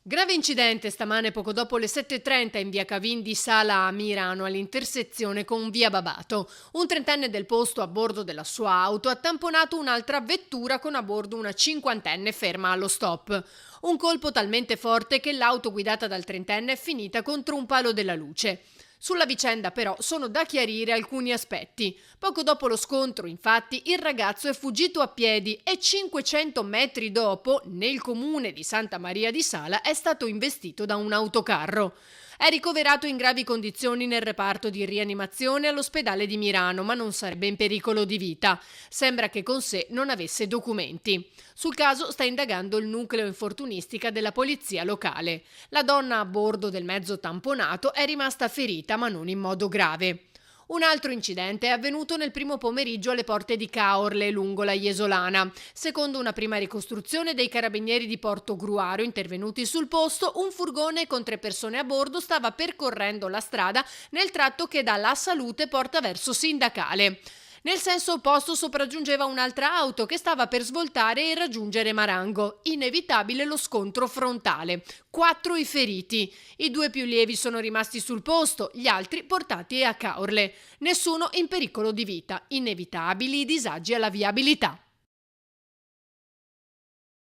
Grave incidente stamane poco dopo le 7:30 in via Cavin di Sala a Mirano all'intersezione con via Babato. Un trentenne del posto a bordo della sua auto ha tamponato un'altra vettura con a bordo una cinquantenne ferma allo stop. Un colpo talmente forte che l'auto guidata dal trentenne è finita contro un palo della luce. Sulla vicenda però sono da chiarire alcuni aspetti. Poco dopo lo scontro, infatti, il ragazzo è fuggito a piedi e 500 metri dopo, nel comune di Santa Maria di Sala, è stato investito da un autocarro. È ricoverato in gravi condizioni nel reparto di rianimazione all'ospedale di Mirano, ma non sarebbe in pericolo di vita. Sembra che con sé non avesse documenti. Sul caso sta indagando il nucleo infortunistica della polizia locale. La donna a bordo del mezzo tamponato è rimasta ferita, ma non in modo grave. Un altro incidente è avvenuto nel primo pomeriggio alle porte di Caorle, lungo la Jesolana. Secondo una prima ricostruzione dei carabinieri di Portogruaro intervenuti sul posto, un furgone con 3 persone a bordo stava percorrendo la strada nel tratto che da La Salute porta verso Sindacale. Nel senso opposto sopraggiungeva un'altra auto che stava per svoltare e raggiungere Marango. Inevitabile lo scontro frontale. 4 i feriti. I 2 più lievi sono rimasti sul posto, gli altri portati a Caorle. Nessuno in pericolo di vita. Inevitabili i disagi alla viabilità.